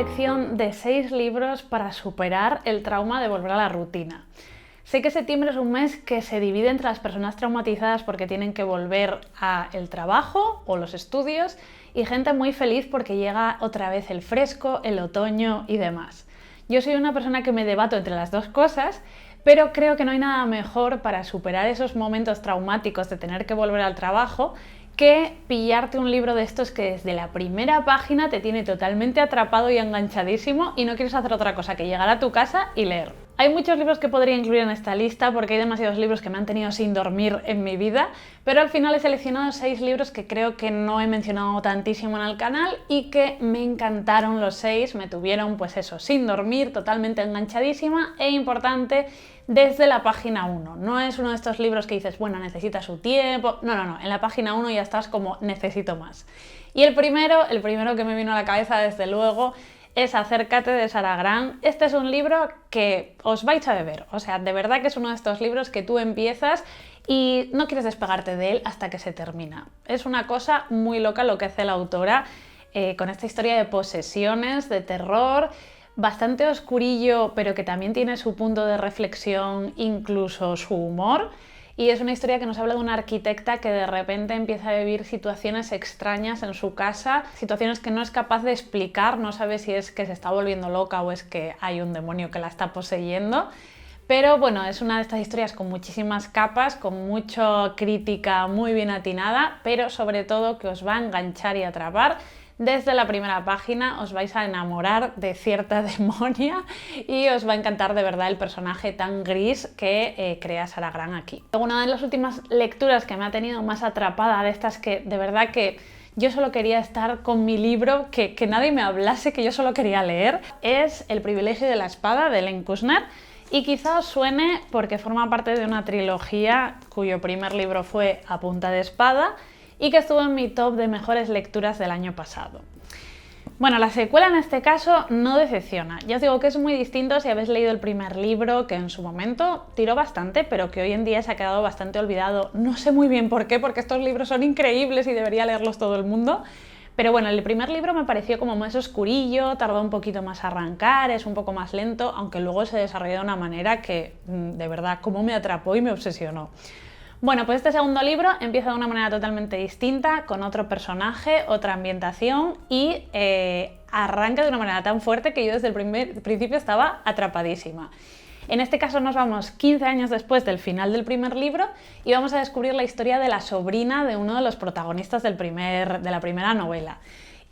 selección de 6 libros para superar el trauma de volver a la rutina. Sé que septiembre es un mes que se divide entre las personas traumatizadas porque tienen que volver al trabajo o los estudios y gente muy feliz porque llega otra vez el fresco, el otoño y demás. Yo soy una persona que me debato entre las dos cosas, pero creo que no hay nada mejor para superar esos momentos traumáticos de tener que volver al trabajo que pillarte un libro de estos que desde la primera página te tiene totalmente atrapado y enganchadísimo y no quieres hacer otra cosa que llegar a tu casa y leer. Hay muchos libros que podría incluir en esta lista porque hay demasiados libros que me han tenido sin dormir en mi vida, pero al final he seleccionado 6 libros que creo que no he mencionado tantísimo en el canal y que me encantaron los 6, me tuvieron pues eso, sin dormir, totalmente enganchadísima e importante desde la página 1. No es uno de estos libros que dices, bueno, necesita su tiempo, no, en la página 1 ya estás como necesito más. Y el primero que me vino a la cabeza desde luego es Acércate de Sara Grant. Este es un libro que os vais a beber, o sea, de verdad que es uno de estos libros que tú empiezas y no quieres despegarte de él hasta que se termina. Es una cosa muy loca lo que hace la autora con esta historia de posesiones, de terror, bastante oscurillo, pero que también tiene su punto de reflexión, incluso su humor. Y es una historia que nos habla de una arquitecta que de repente empieza a vivir situaciones extrañas en su casa, situaciones que no es capaz de explicar, no sabe si es que se está volviendo loca o es que hay un demonio que la está poseyendo. Pero bueno, es una de estas historias con muchísimas capas, con mucha crítica muy bien atinada, pero sobre todo que os va a enganchar y atrapar. Desde la primera página os vais a enamorar de cierta demonia y os va a encantar de verdad el personaje tan gris que crea Sara Grant aquí. Una de las últimas lecturas que me ha tenido más atrapada, de estas que de verdad que yo solo quería estar con mi libro, que nadie me hablase, que yo solo quería leer, es El privilegio de la espada de Len Kushner. Y quizá os suene porque forma parte de una trilogía cuyo primer libro fue A punta de espada y que estuvo en mi top de mejores lecturas del año pasado. Bueno, la secuela en este caso no decepciona. Ya os digo que es muy distinto si habéis leído el primer libro, que en su momento tiró bastante, pero que hoy en día se ha quedado bastante olvidado. No sé muy bien por qué, porque estos libros son increíbles y debería leerlos todo el mundo. Pero bueno, el primer libro me pareció como más oscurillo, tardó un poquito más a arrancar, es un poco más lento, aunque luego se desarrolló de una manera que, de verdad, como me atrapó y me obsesionó. Bueno, pues este segundo libro empieza de una manera totalmente distinta, con otro personaje, otra ambientación y arranca de una manera tan fuerte que yo desde el principio estaba atrapadísima. En este caso nos vamos 15 años después del final del primer libro y vamos a descubrir la historia de la sobrina de uno de los protagonistas de la primera novela.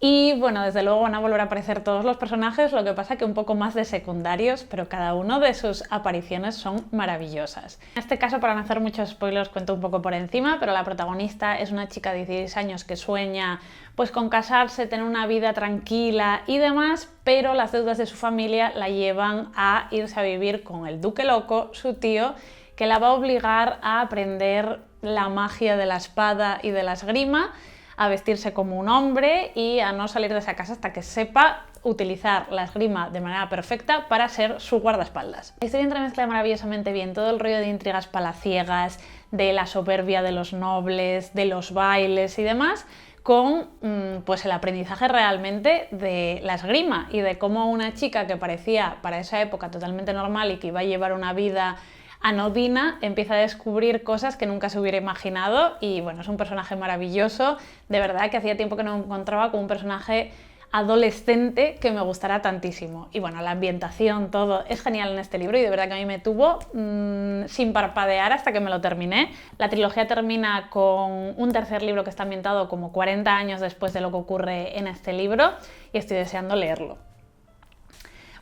Y bueno, desde luego van a volver a aparecer todos los personajes, lo que pasa que un poco más de secundarios, pero cada uno de sus apariciones son maravillosas. En este caso, para no hacer muchos spoilers, cuento un poco por encima, pero la protagonista es una chica de 16 años que sueña pues con casarse, tener una vida tranquila y demás, pero las deudas de su familia la llevan a irse a vivir con el duque loco, su tío, que la va a obligar a aprender la magia de la espada y de la esgrima, a vestirse como un hombre y a no salir de esa casa hasta que sepa utilizar la esgrima de manera perfecta para ser su guardaespaldas. La historia entremezcla maravillosamente bien todo el rollo de intrigas palaciegas, de la soberbia de los nobles, de los bailes y demás, con pues el aprendizaje realmente de la esgrima y de cómo una chica que parecía para esa época totalmente normal y que iba a llevar una vida anodina empieza a descubrir cosas que nunca se hubiera imaginado y bueno, es un personaje maravilloso, de verdad que hacía tiempo que no me encontraba con un personaje adolescente que me gustara tantísimo. Y bueno, la ambientación, todo es genial en este libro y de verdad que a mí me tuvo sin parpadear hasta que me lo terminé. La trilogía termina con un tercer libro que está ambientado como 40 años después de lo que ocurre en este libro y estoy deseando leerlo.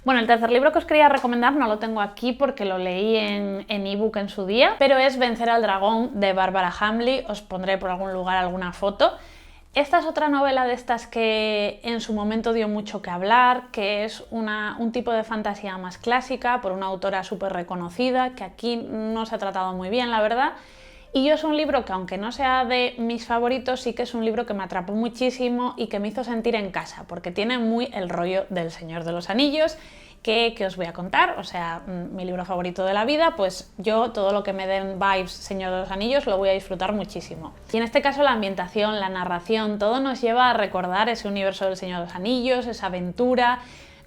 Bueno, el tercer libro que os quería recomendar no lo tengo aquí porque lo leí en ebook en su día, pero es Vencer al dragón de Barbara Hamley, os pondré por algún lugar alguna foto. Esta es otra novela de estas que en su momento dio mucho que hablar, que es un tipo de fantasía más clásica por una autora súper reconocida, que aquí no se ha tratado muy bien, la verdad. Y yo es un libro que, aunque no sea de mis favoritos, sí que es un libro que me atrapó muchísimo y que me hizo sentir en casa, porque tiene muy el rollo del Señor de los Anillos, que os voy a contar, o sea, mi libro favorito de la vida, pues yo todo lo que me den vibes Señor de los Anillos lo voy a disfrutar muchísimo. Y en este caso la ambientación, la narración, todo nos lleva a recordar ese universo del Señor de los Anillos, esa aventura,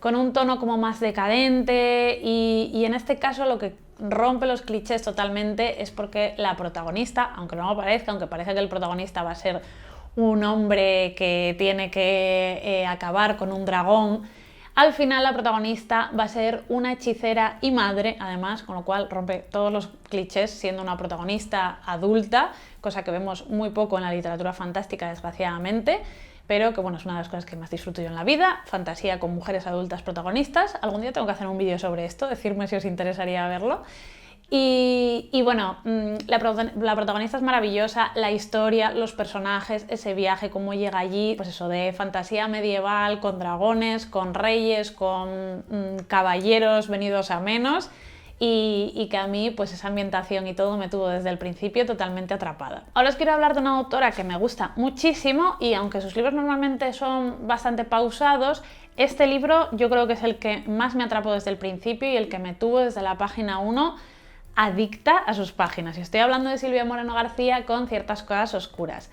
con un tono como más decadente y en este caso lo que rompe los clichés totalmente es porque la protagonista, aunque no lo parezca, aunque parece que el protagonista va a ser un hombre que tiene que acabar con un dragón, al final la protagonista va a ser una hechicera y madre, además, con lo cual rompe todos los clichés siendo una protagonista adulta, cosa que vemos muy poco en la literatura fantástica, desgraciadamente, pero que bueno, es una de las cosas que más disfruto yo en la vida, fantasía con mujeres adultas protagonistas. Algún día tengo que hacer un vídeo sobre esto, decirme si os interesaría verlo. Y bueno, la protagonista es maravillosa, la historia, los personajes, ese viaje, cómo llega allí, pues eso de fantasía medieval, con dragones, con reyes, con caballeros venidos a menos, y que a mí pues esa ambientación y todo me tuvo desde el principio totalmente atrapada. Ahora os quiero hablar de una autora que me gusta muchísimo y aunque sus libros normalmente son bastante pausados, este libro yo creo que es el que más me atrapó desde el principio y el que me tuvo desde la página 1 adicta a sus páginas. Y estoy hablando de Silvia Moreno García con Ciertas cosas oscuras.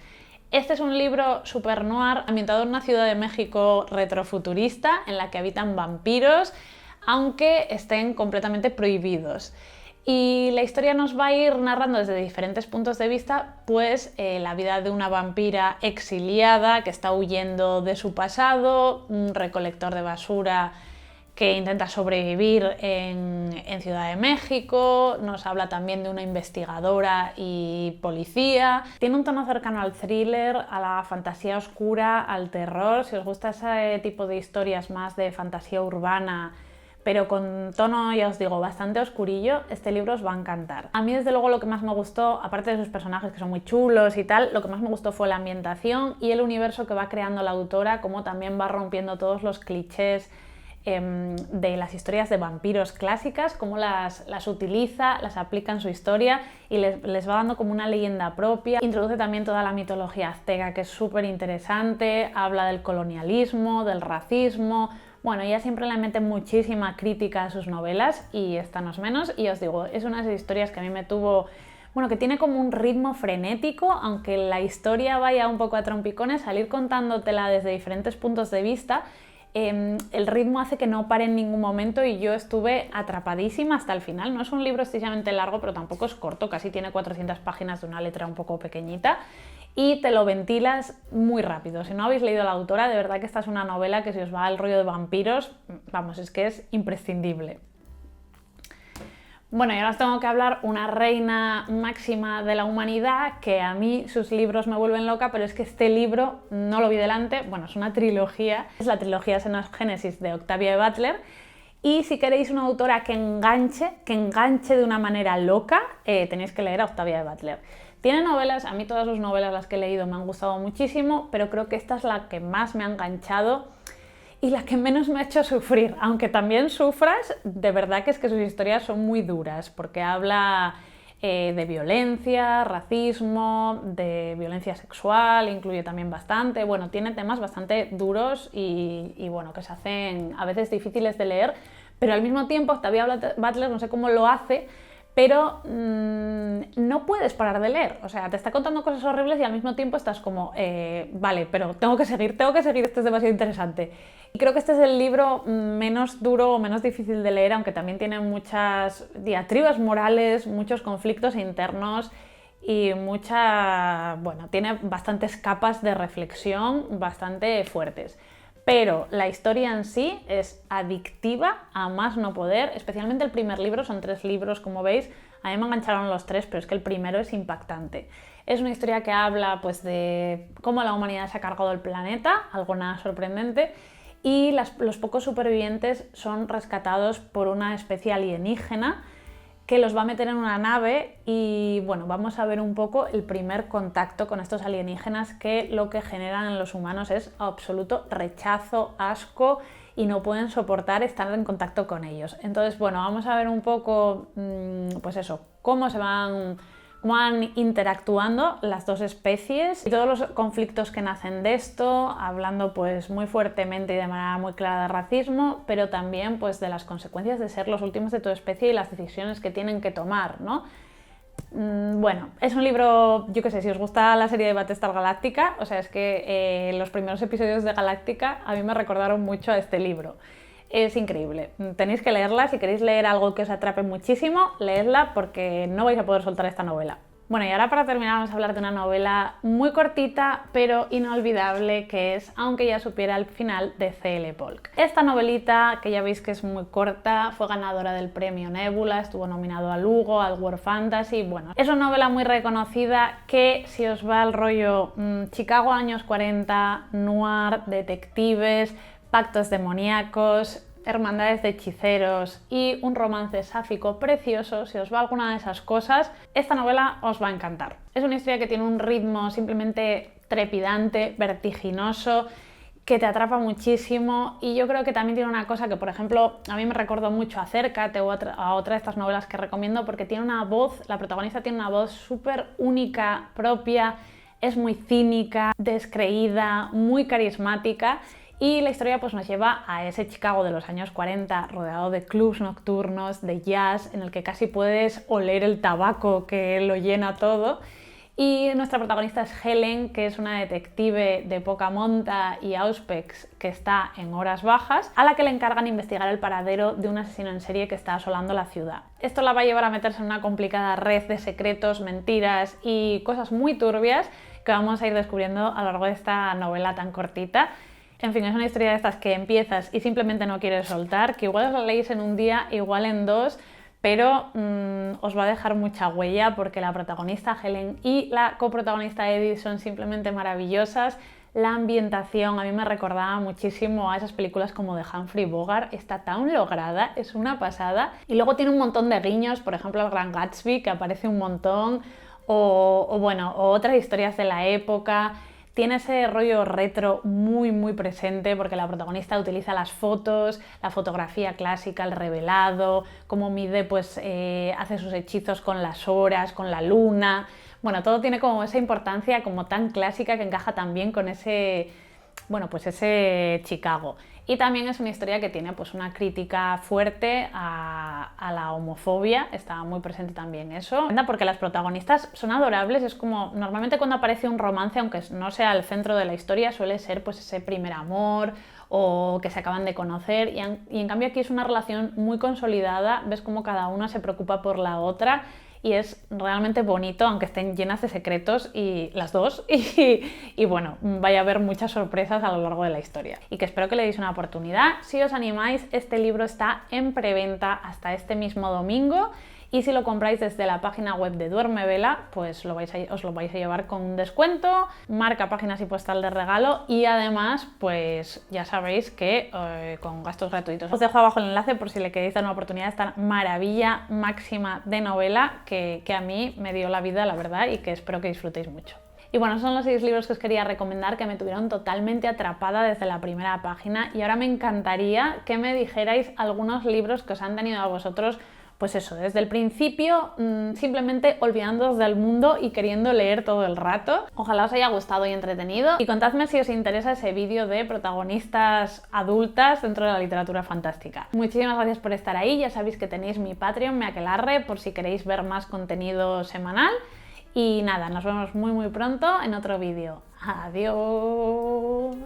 Este es un libro super noir ambientado en una ciudad de México retrofuturista en la que habitan vampiros, aunque estén completamente prohibidos. Y la historia nos va a ir narrando desde diferentes puntos de vista, pues la vida de una vampira exiliada que está huyendo de su pasado, un recolector de basura que intenta sobrevivir en Ciudad de México, nos habla también de una investigadora y policía. Tiene un tono cercano al thriller, a la fantasía oscura, al terror. Si os gusta ese tipo de historias más de fantasía urbana, pero con tono, ya os digo, bastante oscurillo, este libro os va a encantar. A mí desde luego lo que más me gustó, aparte de sus personajes que son muy chulos y tal, lo que más me gustó fue la ambientación y el universo que va creando la autora, como también va rompiendo todos los clichés de las historias de vampiros clásicas, cómo las utiliza, las aplica en su historia y les va dando como una leyenda propia. Introduce también toda la mitología azteca, que es súper interesante, habla del colonialismo, del racismo. Bueno, ella siempre le mete muchísima crítica a sus novelas y esta no es menos, y os digo, es una de esas historias que a mí me tuvo... Bueno, que tiene como un ritmo frenético, aunque la historia vaya un poco a trompicones, al ir contándotela desde diferentes puntos de vista, el ritmo hace que no pare en ningún momento y yo estuve atrapadísima hasta el final. No es un libro excesivamente largo, pero tampoco es corto, casi tiene 400 páginas de una letra un poco pequeñita y te lo ventilas muy rápido. Si no habéis leído a la autora, de verdad que esta es una novela que si os va al rollo de vampiros, vamos, es que es imprescindible. Bueno, y ahora os tengo que hablar una reina máxima de la humanidad, que a mí sus libros me vuelven loca, pero es que este libro no lo vi delante, bueno, es una trilogía, es la trilogía Xenogénesis de Octavia Butler, y si queréis una autora que enganche de una manera loca, tenéis que leer a Octavia Butler. Tiene novelas, a mí todas sus novelas las que he leído me han gustado muchísimo, pero creo que esta es la que más me ha enganchado y la que menos me ha hecho sufrir, aunque también sufras, de verdad que es que sus historias son muy duras, porque habla de violencia, racismo, de violencia sexual, incluye también bastante, bueno, tiene temas bastante duros y bueno, que se hacen a veces difíciles de leer, pero al mismo tiempo Octavia Butler, no sé cómo lo hace, pero no puedes parar de leer, o sea, te está contando cosas horribles y al mismo tiempo estás como, vale, pero tengo que seguir, esto es demasiado interesante. Y creo que este es el libro menos duro o menos difícil de leer, aunque también tiene muchas diatribas morales, muchos conflictos internos y bueno, tiene bastantes capas de reflexión bastante fuertes. Pero la historia en sí es adictiva a más no poder, especialmente el primer libro, son 3 libros como veis, a mí me engancharon los 3, pero es que el primero es impactante. Es una historia que habla pues, de cómo la humanidad se ha cargado el planeta, algo nada sorprendente, y los pocos supervivientes son rescatados por una especie alienígena que los va a meter en una nave y bueno, vamos a ver un poco el primer contacto con estos alienígenas, que lo que generan en los humanos es absoluto rechazo, asco y no pueden soportar estar en contacto con ellos. Entonces, bueno, vamos a ver un poco, pues eso, cómo van interactuando las dos especies y todos los conflictos que nacen de esto, hablando pues muy fuertemente y de manera muy clara de racismo, pero también pues de las consecuencias de ser los últimos de tu especie y las decisiones que tienen que tomar, ¿no? Bueno, es un libro, yo qué sé, si os gusta la serie de Battlestar Galactica, o sea, es que los primeros episodios de Galáctica a mí me recordaron mucho a este libro. es increíble. Tenéis que leerla, si queréis leer algo que os atrape muchísimo, leedla porque no vais a poder soltar esta novela. Bueno, y ahora para terminar vamos a hablar de una novela muy cortita pero inolvidable, que es Aunque ya supiera el final, de C.L. Polk. Esta novelita, que ya veis que es muy corta, fue ganadora del premio Nebula, estuvo nominado al Hugo, al World Fantasy. Bueno, es una novela muy reconocida que, si os va al rollo Chicago años 40, noir, detectives, pactos demoníacos, hermandades de hechiceros y un romance sáfico precioso, si os va alguna de esas cosas, esta novela os va a encantar. Es una historia que tiene un ritmo simplemente trepidante, vertiginoso, que te atrapa muchísimo, y yo creo que también tiene una cosa que, por ejemplo, a mí me recordó mucho a Acércate o a otra de estas novelas que recomiendo, porque tiene una voz, la protagonista tiene una voz súper única, propia, es muy cínica, descreída, muy carismática. Y la historia pues nos lleva a ese Chicago de los años 40, rodeado de clubs nocturnos, de jazz, en el que casi puedes oler el tabaco que lo llena todo. Y nuestra protagonista es Helen, que es una detective de poca monta y auspex que está en horas bajas, a la que le encargan investigar el paradero de un asesino en serie que está asolando la ciudad. Esto la va a llevar a meterse en una complicada red de secretos, mentiras y cosas muy turbias que vamos a ir descubriendo a lo largo de esta novela tan cortita. En fin, es una historia de estas que empiezas y simplemente no quieres soltar, que igual os la leéis en un día, igual en dos, pero os va a dejar mucha huella, porque la protagonista Helen y la coprotagonista Edith son simplemente maravillosas. La ambientación a mí me recordaba muchísimo a esas películas como de Humphrey Bogart, está tan lograda, es una pasada. Y luego tiene un montón de guiños, por ejemplo el Gran Gatsby, que aparece un montón, o otras historias de la época. Tiene ese rollo retro muy presente, porque la protagonista utiliza las fotos, la fotografía clásica, el revelado, cómo mide, pues hace sus hechizos con las horas, con la luna. Bueno, todo tiene como esa importancia como tan clásica que encaja también con ese, bueno, pues ese Chicago. Y también es una historia que tiene pues una crítica fuerte a la homofobia, está muy presente también eso, porque las protagonistas son adorables. Es como, normalmente cuando aparece un romance, aunque no sea el centro de la historia, suele ser pues ese primer amor o que se acaban de conocer, y en cambio aquí es una relación muy consolidada, ves como cada una se preocupa por la otra, y es realmente bonito, aunque estén llenas de secretos y las dos, y bueno, vaya a haber muchas sorpresas a lo largo de la historia, y que espero que le deis una oportunidad. Si os animáis, este libro está en preventa hasta este mismo domingo, y si lo compráis desde la página web de Duerme Vela, pues os lo vais a llevar con un descuento, marca, páginas y postal de regalo, y además, pues ya sabéis que con gastos gratuitos. Os dejo abajo el enlace por si le queréis dar una oportunidad a esta maravilla máxima de novela que a mí me dio la vida, la verdad, y que espero que disfrutéis mucho. Y bueno, son los 6 libros que os quería recomendar, que me tuvieron totalmente atrapada desde la primera página, y ahora me encantaría que me dijerais algunos libros que os han tenido a vosotros, pues eso, desde el principio, simplemente olvidándoos del mundo y queriendo leer todo el rato. Ojalá os haya gustado y entretenido, y contadme si os interesa ese vídeo de protagonistas adultas dentro de la literatura fantástica. Muchísimas gracias por estar ahí, ya sabéis que tenéis mi Patreon, mi Aquelarre, por si queréis ver más contenido semanal. Y nada, nos vemos muy pronto en otro vídeo. ¡Adiós!